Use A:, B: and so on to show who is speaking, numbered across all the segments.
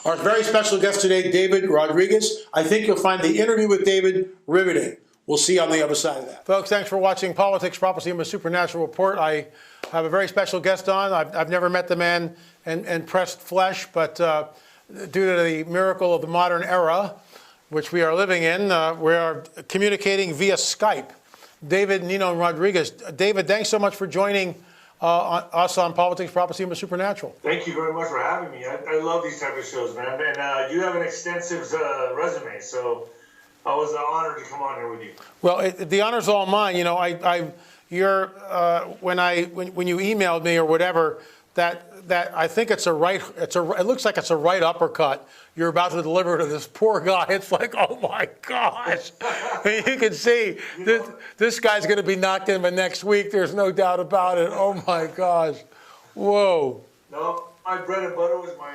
A: Our very special guest today, David Rodriguez. I think you'll find the interview with David riveting. We'll see you on the other side of that. Folks, thanks for watching Politics, Prophecy, and a Supernatural Report. I have a very special guest on. I've never met the man in pressed flesh, but due to the miracle of the modern era, which we are living in, we are communicating via Skype. David, Nino, and Rodriguez. David, thanks so much for joining us on Politics, Prophecy, and the Supernatural.
B: Thank you very much for having me. I love these type of shows, man. And you have an extensive resume, so I was honored to come on here with you.
A: Well, the honor's all mine. You know, when you emailed me or whatever, that I think it looks like it's a right uppercut you're about to deliver to this poor guy. It's like, oh my gosh. You can see this guy's going to be knocked in by next week. There's no doubt about it. Oh my gosh. Whoa.
B: No, my bread and butter was my,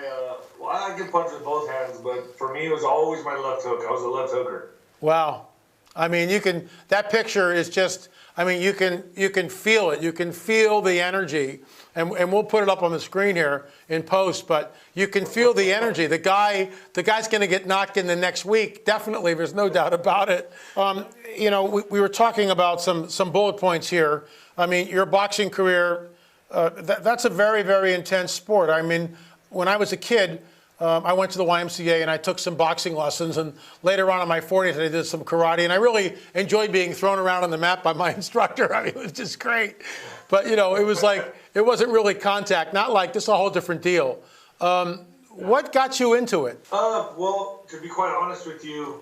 B: I can punch with both hands, but for me it was always my left hook. I was a left hooker.
A: Wow. I mean, that picture is just, I mean, you can feel it. You can feel the energy. And we'll put it up on the screen here in post, but you can feel the energy. The guy's going to get knocked in the next week. Definitely, there's no doubt about it. You know, we were talking about some bullet points here. I mean, your boxing career, that's a very, very intense sport. I mean, when I was a kid, I went to the YMCA and I took some boxing lessons, and later on in my 40s I did some karate, and I really enjoyed being thrown around on the mat by my instructor. I mean, it was just great. But, you know, it was like, it wasn't really contact, not like, this is a whole different deal. What got you into it?
B: Well, to be quite honest with you,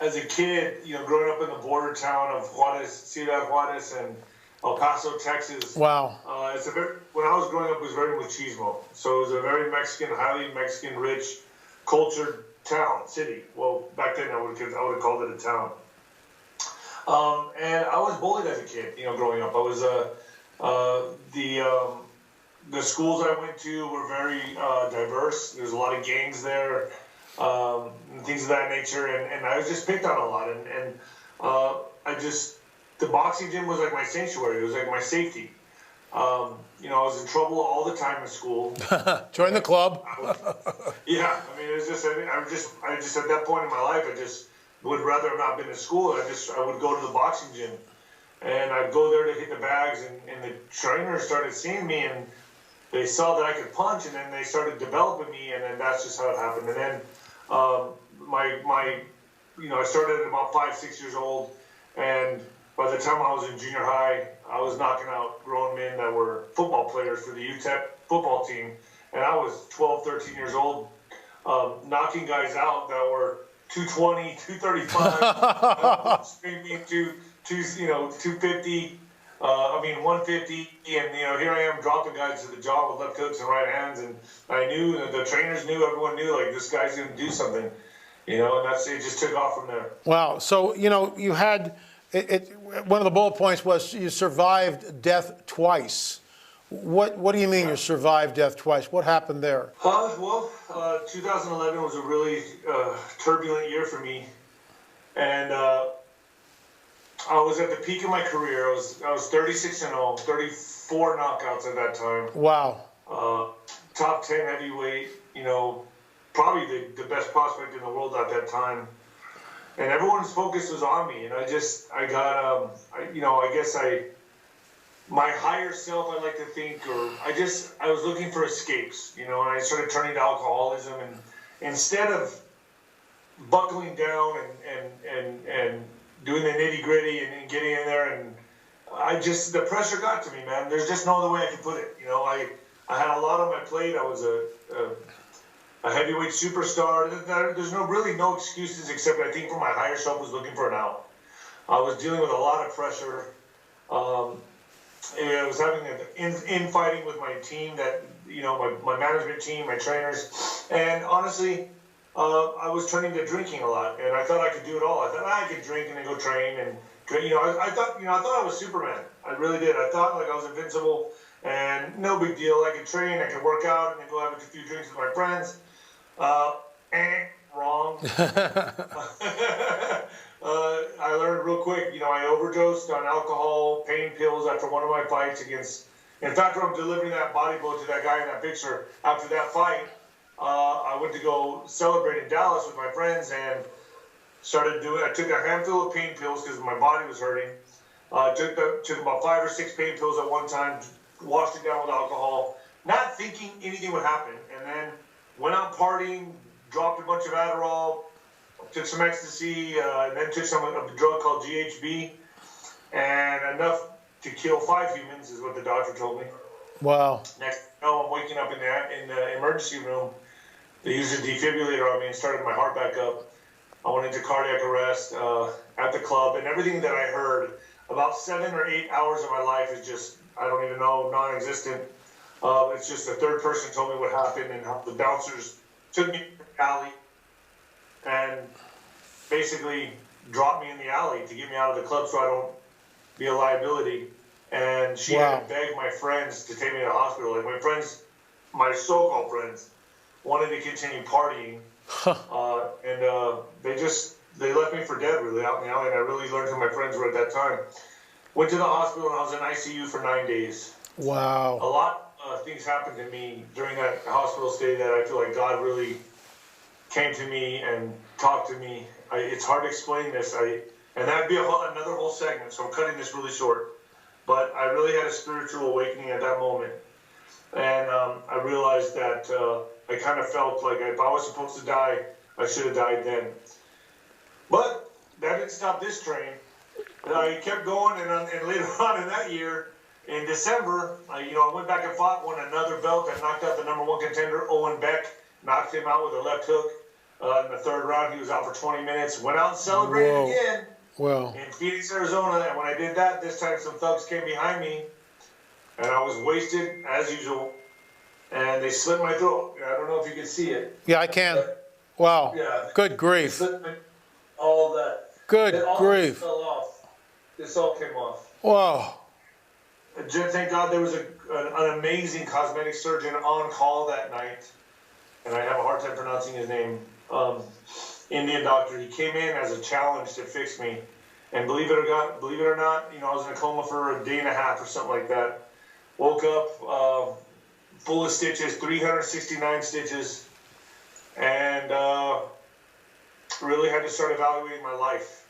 B: as a kid, you know, growing up in the border town of Juarez, Ciudad Juarez, and El Paso, Texas.
A: Wow.
B: When I was growing up, it was very machismo. So it was a very Mexican, highly Mexican, rich, cultured town, city. Well, back then I would have called it a town. And I was bullied as a kid, you know, growing up. I was the schools I went to were very diverse. There's a lot of gangs there, and things of that nature, and I was just picked on a lot. And the boxing gym was like my sanctuary. It was like my safety. You know, I was in trouble all the time in school.
A: Join the club.
B: Yeah, I mean, it was just I just at that point in my life, I just would rather have not been in school. I would go to the boxing gym, and I'd go there to hit the bags, and the trainers started seeing me, and they saw that I could punch, and then they started developing me, and then that's just how it happened. And then I started at about 5-6 years old, and by the time I was in junior high, I was knocking out grown men that were football players for the UTEP football team, and I was 12, 13 years old, knocking guys out that were 220, 235, screaming to 250, 150, and here I am dropping guys to the jaw with left hooks and right hands, and I knew, the trainers knew, everyone knew, like, this guy's going to do something, and it just took off from there.
A: Wow. So, you had, one of the bullet points was you survived death twice. What do you mean you survived death twice? What happened there?
B: 2011 was a really turbulent year for me, and I was at the peak of my career. I was 36-0, 34 knockouts at that time.
A: Wow.
B: Top 10 heavyweight. Probably the best prospect in the world at that time. And everyone's focus was on me, and my higher self, I like to think, I was looking for escapes, and I started turning to alcoholism, and instead of buckling down and doing the nitty gritty and getting in there, and the pressure got to me, man. There's just no other way I can put it. I had a lot on my plate. I was a heavyweight superstar. There's no excuses, except I think for my higher self was looking for an out. I was dealing with a lot of pressure. I was having an infighting with my team, my management team, my trainers, and honestly, I was turning to drinking a lot, and I thought I could do it all. I thought I could drink and then go train, and I thought I was Superman. I really did. I thought like I was invincible, and no big deal. I could train, I could work out, and then go have a few drinks with my friends. Wrong. I learned real quick, I overdosed on alcohol, pain pills after one of my fights against, in fact, when I'm delivering that body blow to that guy in that picture, after that fight, I went to go celebrate in Dallas with my friends and I took a handful of pain pills because my body was hurting. Took about 5 or 6 pain pills at one time, washed it down with alcohol, not thinking anything would happen. And then went out partying, dropped a bunch of Adderall, took some ecstasy, and then took a drug called GHB, and enough to kill 5 humans is what the doctor told me.
A: Wow.
B: Next, I'm waking up in the emergency room. They used a defibrillator on me and started my heart back up. I went into cardiac arrest at the club, and everything that I heard, about 7 or 8 hours of my life is just, I don't even know, non-existent. It's just a third person told me what happened and how the bouncers took me to the alley and basically dropped me in the alley to get me out of the club so I don't be a liability. And she had to beg my friends to take me to the hospital. Like my friends, my so-called friends, wanted to continue partying. And they left me for dead really out in the alley, and I really learned who my friends were at that time. Went to the hospital and I was in ICU for 9 days.
A: Wow.
B: A lot of things happened to me during that hospital stay that I feel like God really came to me and talked to me. It's hard to explain this. And that'd be another whole segment, so I'm cutting this really short. But I really had a spiritual awakening at that moment. And I realized that I kind of felt like if I was supposed to die, I should have died then. But that didn't stop this train. I kept going, and later on in that year, in December, I went back and won another belt. I knocked out the #1 contender, Owen Beck, knocked him out with a left hook. In the 3rd round, he was out for 20 minutes. Went out and celebrated again in Phoenix, Arizona. And when I did that, this time some thugs came behind me, and I was wasted as usual. And they slit my throat. I don't know if you can see it.
A: Yeah, I can. Wow.
B: Yeah.
A: Good grief.
B: All that.
A: Good grief.
B: Fell off. This all came off.
A: Wow.
B: Thank God there was an amazing cosmetic surgeon on call that night, and I have a hard time pronouncing his name. Indian doctor. He came in as a challenge to fix me, and believe it or not, I was in a coma for a day and a half or something like that. Woke up full of stitches, 369 stitches, and really had to start evaluating my life.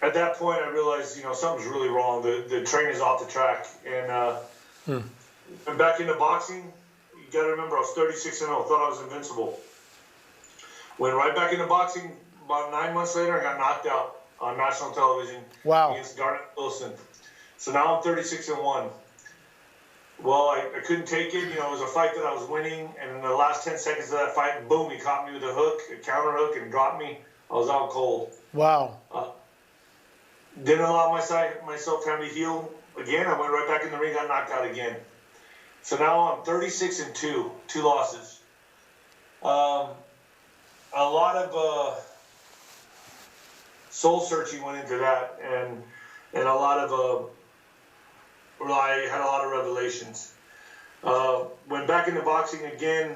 B: At that point, I realized, something's really wrong. The train is off the track. And back into boxing, you got to remember, I was 36-0, thought I was invincible. Went right back into boxing. About 9 months later, I got knocked out on national television against Garnett Wilson. So now I'm 36-1. Well, I couldn't take it. It was a fight that I was winning, and in the last 10 seconds of that fight, boom, he caught me with a hook, a counter hook, and dropped me. I was out cold.
A: Wow.
B: Didn't allow myself time to heal again. I went right back in the ring, got knocked out again. So now I'm 36-2, 2 losses. A lot of soul searching went into that, and a lot of I had a lot of revelations. Went back into boxing again,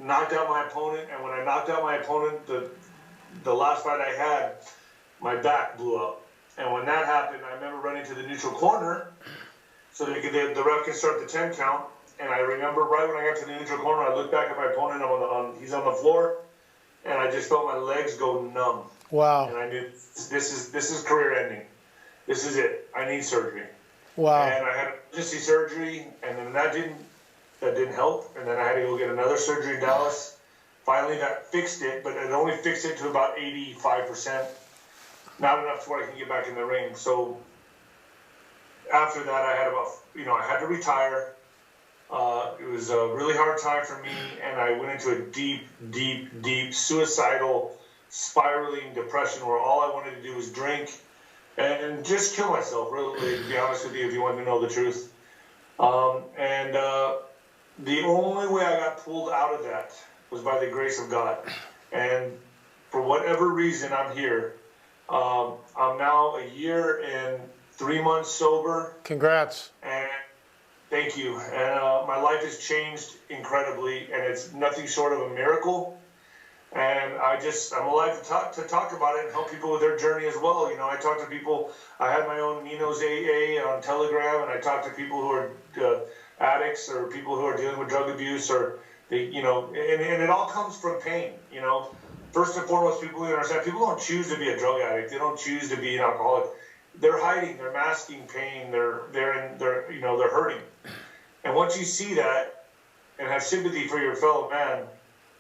B: knocked out my opponent, and when I knocked out my opponent, the last fight I had, my back blew up. And when that happened, I remember running to the neutral corner so that the ref can start the 10 count. And I remember right when I got to the neutral corner, I looked back at my opponent. He's on the floor, and I just felt my legs go numb.
A: Wow.
B: And I knew this is career ending. This is it. I need surgery.
A: Wow.
B: And I had emergency surgery, and then that didn't help. And then I had to go get another surgery in Dallas. Finally, that fixed it, but it only fixed it to about 85%. Not enough to where I can get back in the ring. So after that, I had to retire. It was a really hard time for me, and I went into a deep, deep, deep suicidal, spiraling depression where all I wanted to do was drink and just kill myself, really, to be honest with you, if you want to know the truth. The only way I got pulled out of that was by the grace of God. And for whatever reason, I'm here. I'm now a year and 3 months sober.
A: Congrats.
B: And thank you. And my life has changed incredibly, and it's nothing short of a miracle. And I'm alive to talk about it and help people with their journey as well. I talk to people. I have my own Nino's AA on Telegram, and I talk to people who are addicts or people who are dealing with drug abuse, or they, you know, and it all comes from pain. You know, first and foremost, people understand people don't choose to be a drug addict. They don't choose to be an alcoholic. They're hiding. They're masking pain. They're hurting. And once you see that and have sympathy for your fellow man,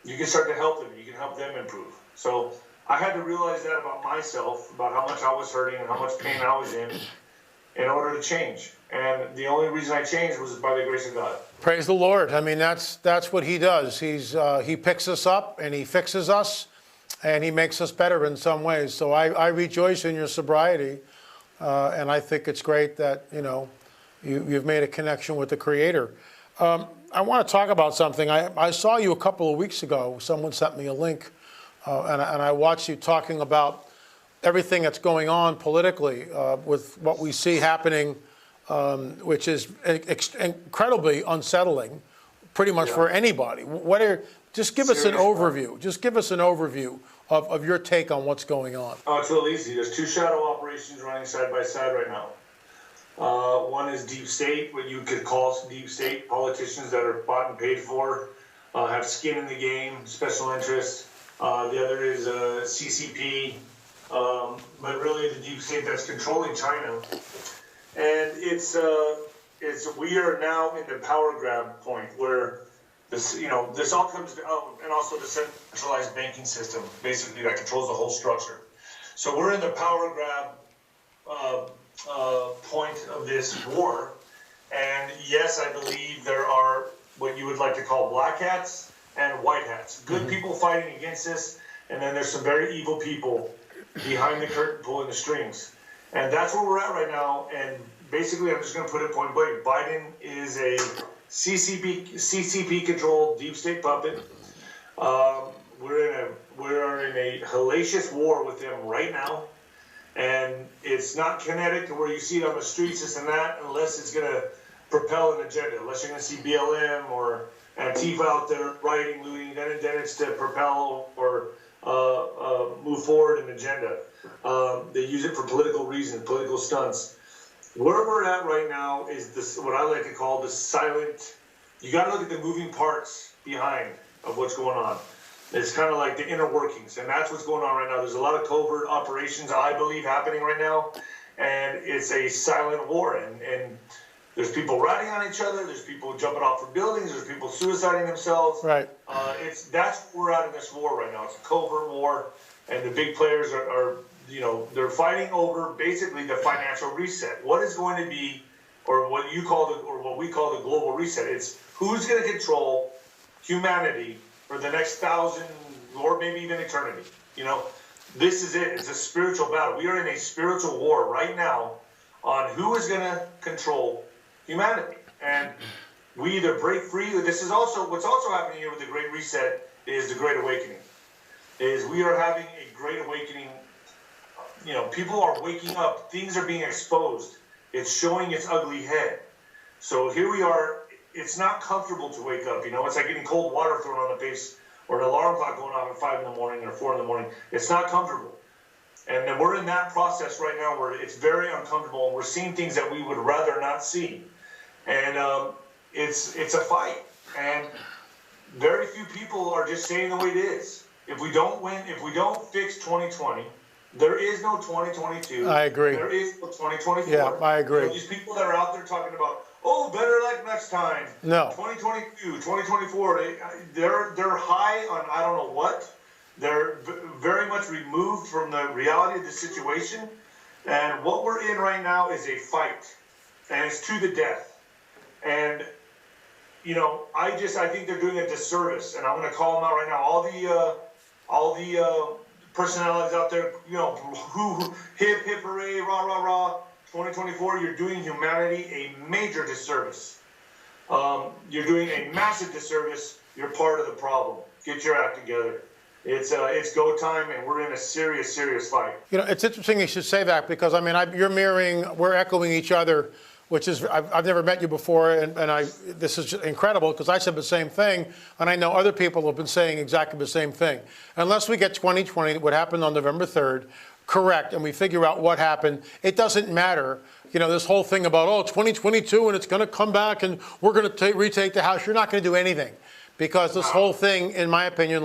B: you can start to help them. You can help them improve. So I had to realize that about myself, about how much I was hurting and how much pain I was in order to change. And the only reason I changed was by the grace of God.
A: Praise the Lord. I mean, that's what he does. He picks us up and he fixes us and he makes us better in some ways. So I rejoice in your sobriety. And I think it's great that, you know, you've made a connection with the Creator. I want to talk about something. I saw you a couple of weeks ago. Someone sent me a link, and I watched you talking about everything that's going on politically with what we see happening, which is incredibly unsettling, pretty much for anybody. Just give us an overview. Just give us an overview of your take on what's going on.
B: Oh, it's real easy. There's two shadow operations running side by side right now. One is deep state, what you could call deep state, politicians that are bought and paid for, have skin in the game, special interest. The other is CCP, but really the deep state that's controlling China. And it's we are now in the power grab point where this all comes to, and also the centralized banking system, basically, that controls the whole structure. So we're in the power grab point of this war. And yes, I believe there are what you would like to call black hats and white hats. Good people fighting against this, and then there's some very evil people behind the curtain pulling the strings. And that's where we're at right now. And basically, I'm just going to put it point blank. Biden is a CCP-controlled deep state puppet. We're in a hellacious war with them right now, and it's not kinetic to where you see it on the streets, this and that, unless it's going to propel an agenda. Unless you're going to see BLM or Antifa out there rioting, looting, then it's to propel or move forward an agenda. They use it for political reasons, political stunts. Where we're at right now is this, what I like to call the silent. You got to look at the moving parts behind of what's going on. It's kind of like the inner workings, and that's what's going on right now. There's a lot of covert operations, I believe, happening right now, and it's a silent war. And there's people riding on each other. There's people jumping off of buildings. There's people suiciding themselves.
A: Right.
B: That's where we're at in this war right now. It's a covert war, and the big players are they're fighting over basically the financial reset. What is going to be, or what we call the global reset? It's who's going to control humanity for the next 1,000 or maybe even eternity. This is it. It's a spiritual battle. We are in a spiritual war right now on who is going to control humanity, and we either break free. This is also what's also happening here with the Great Reset is the Great Awakening. Is we are having a Great Awakening. People are waking up. Things are being exposed. It's showing its ugly head. So here we are. It's not comfortable to wake up. It's like getting cold water thrown on the face or an alarm clock going off at 5 in the morning or 4 in the morning. It's not comfortable. And then we're in that process right now where it's very uncomfortable, and we're seeing things that we would rather not see. And it's a fight. And very few people are just saying the way it is. If we don't win, if we don't fix 2020, there is no 2022.
A: I agree.
B: There is no 2024.
A: Yeah, I agree.
B: These people that are out there talking about, better like next time.
A: No.
B: 2022, 2024, they're high on I don't know what. They're very much removed from the reality of the situation. And what we're in right now is a fight. And it's to the death. And, I think they're doing a disservice. And I'm going to call them out right now. All the personalities out there, who hip, hip, hooray, rah, rah, rah. 2024, you're doing humanity a major disservice. You're doing a massive disservice. You're part of the problem. Get your act together. It's go time, and we're in a serious, serious fight.
A: It's interesting you should say that because, we're echoing each other, which is, I've never met you before, and this is incredible because I said the same thing, and I know other people have been saying exactly the same thing. Unless we get 2020, what happened on November 3rd, correct, and we figure out what happened, it doesn't matter. you know, this whole thing about, oh, 2022 and it's going to come back and we're going to retake the House. You're not going to do anything, because this whole thing, in my opinion,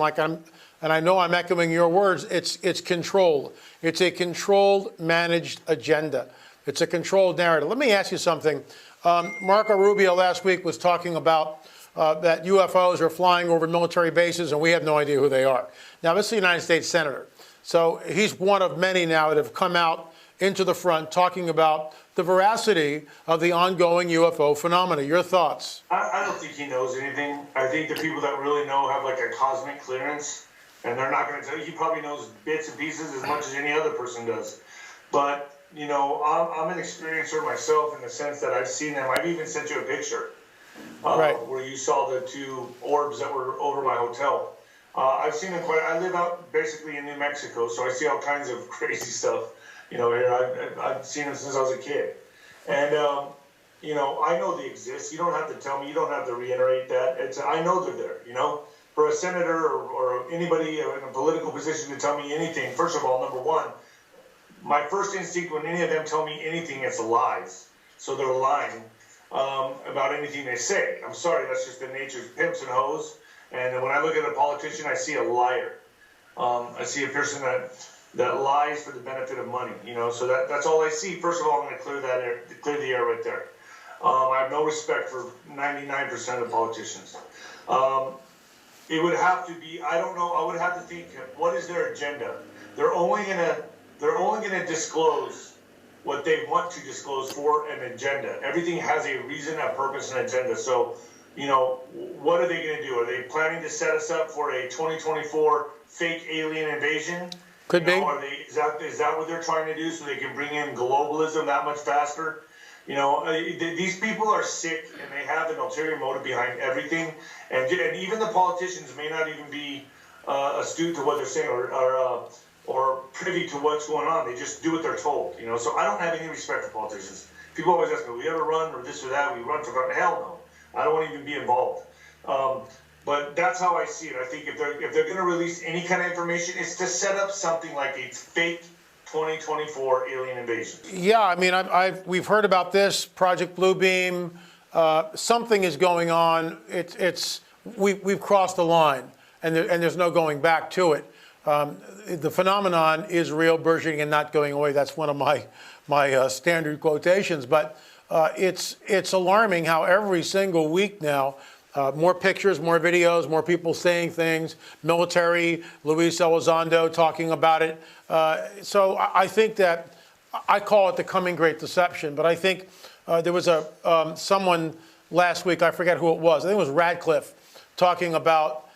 A: and I know I'm echoing your words, it's controlled. It's a controlled, managed agenda. It's a controlled narrative. Let me ask you something. Marco Rubio last week was talking about that UFOs are flying over military bases and we have no idea who they are. Now, this is a United States Senator. So he's one of many now that have come out into the front talking about the veracity of the ongoing UFO phenomena. Your thoughts?
B: I don't think he knows anything. I think the people that really know have like a cosmic clearance, and they're not going to tell you. He probably knows bits and pieces as much as any other person does. But, you know, I'm an experiencer myself in the sense that I've seen them. I've even sent you a picture where you saw the two orbs that were over my hotel. I've seen them I live out basically in New Mexico, so I see all kinds of crazy stuff. You know, here I've seen them since I was a kid. And, you know, I know they exist. You don't have to tell me. You don't have to reiterate that. I know they're there, you know. For a senator or anybody in a political position to tell me anything, first of all, number one, my first instinct when any of them tell me anything, it's lies. So they're lying about anything they say. I'm sorry, that's just the nature of pimps and hoes. And when I look at a politician, I see a liar. I see a person that lies for the benefit of money, you know. So that's all I see. First of all, I'm going to clear the air right there. I have no respect for 99% of politicians. It would have to be, I don't know, I would have to think, what is their agenda? They're only gonna disclose what they want to disclose for an agenda. Everything has a reason, a purpose, and agenda. So, you know, what are they gonna do? Are they planning to set us up for a 2024 fake alien invasion?
A: Could be.
B: Is that what they're trying to do so they can bring in globalism that much faster? You know, these people are sick, and they have an ulterior motive behind everything. And even the politicians may not even be astute to what they're saying or privy to what's going on. They just do what they're told. You know, so I don't have any respect for politicians. People always ask me, "Will you ever run or this or that?" We run for God. Hell no, I don't want to even be involved. But that's how I see it. I think if they're going to release any kind of information, it's to set up something like a fake 2024 alien invasion.
A: Yeah, I mean, we've heard about this Project Bluebeam. Something is going on. We've crossed the line, and there's no going back to it. The phenomenon is real, burgeoning, and not going away. That's one of my standard quotations. But it's alarming how every single week now, more pictures, more videos, more people saying things, military, Luis Elizondo talking about it. So I think that, I call it the coming great deception, but I think there was someone last week, I forget who it was, I think it was Radcliffe, talking about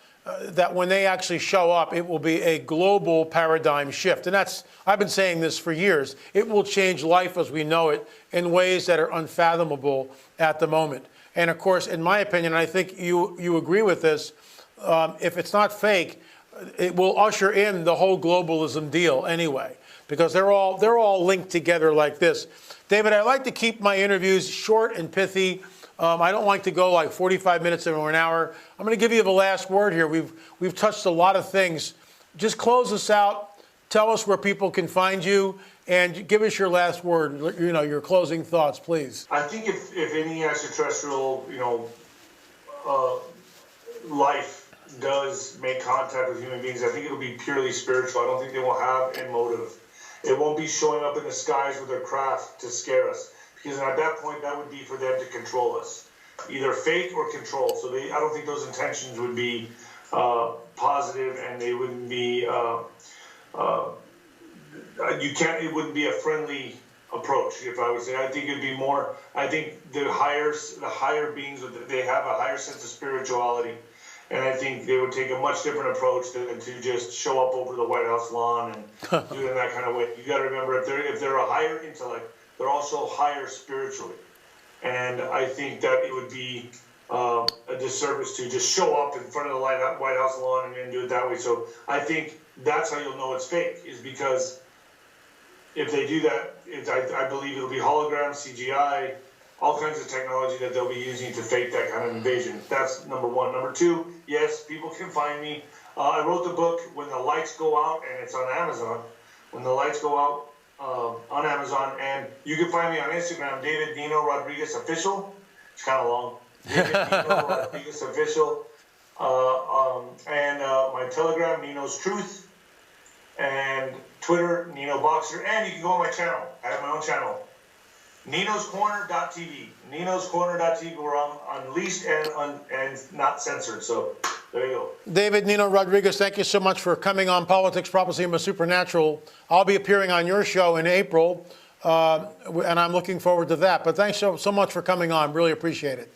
A: that when they actually show up, it will be a global paradigm shift. And I've been saying this for years. It will change life as we know it in ways that are unfathomable at the moment. And of course, in my opinion, and I think you agree with this, if it's not fake, it will usher in the whole globalism deal anyway, because they're all linked together like this. David, I like to keep my interviews short and pithy. I don't like to go like 45 minutes or an hour. I'm going to give you the last word here. We've touched a lot of things. Just close us out. Tell us where people can find you, and give us your last word. You know, your closing thoughts, please.
B: I think if any extraterrestrial, you know, life does make contact with human beings, I think it'll be purely spiritual. I don't think they will have a motive. It won't be showing up in the skies with their craft to scare us, because at that point, that would be for them to control us, either fake or control. So I don't think those intentions would be positive, and they wouldn't be. It wouldn't be a friendly approach, if I would say. I think it'd be more. I think the higher beings, they have a higher sense of spirituality, and I think they would take a much different approach than to just show up over the White House lawn and do it in that kind of way. You got to remember, if they're a higher intellect, they're also higher spiritually, and I think that it would be a disservice to just show up in front of the White House lawn and do it that way. So I think that's how you'll know it's fake, is because if they do that, I believe it'll be holograms, CGI, all kinds of technology that they'll be using to fake that kind of invasion. That's number one. Number two, yes, people can find me. I wrote the book, When the Lights Go Out, and it's on Amazon. When the Lights Go Out, on Amazon, and you can find me on Instagram, David Nino Rodriguez Official. It's kind of long. David Nino Rodriguez Official. And my Telegram, Nino's Truth, and Twitter, Nino Boxer, and you can go on my channel. I have my own channel, ninoscorner.tv. ninoscorner.tv, where I'm unleashed and not censored. So there you go.
A: David Nino Rodriguez, thank you so much for coming on Politics, Prophecy, and the Supernatural. I'll be appearing on your show in April, and I'm looking forward to that. But thanks so much for coming on. Really appreciate it.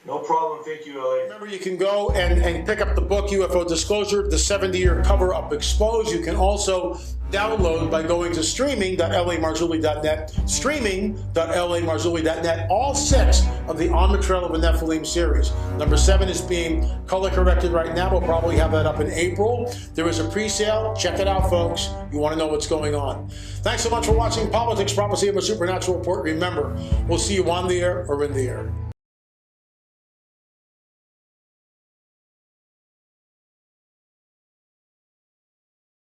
B: No problem. Thank you, LA.
A: Remember, you can go and pick up the book, UFO Disclosure, the 70-year cover-up exposed. You can also download by going to streaming.lamarzulli.net, streaming.lamarzulli.net, all 6 of the On the Trail of a Nephilim series. Number 7 is being color-corrected right now. We'll probably have that up in April. There is a pre-sale. Check it out, folks. You want to know what's going on. Thanks so much for watching Politics, Prophecy, and the Supernatural Report. Remember, we'll see you on the air or in the air.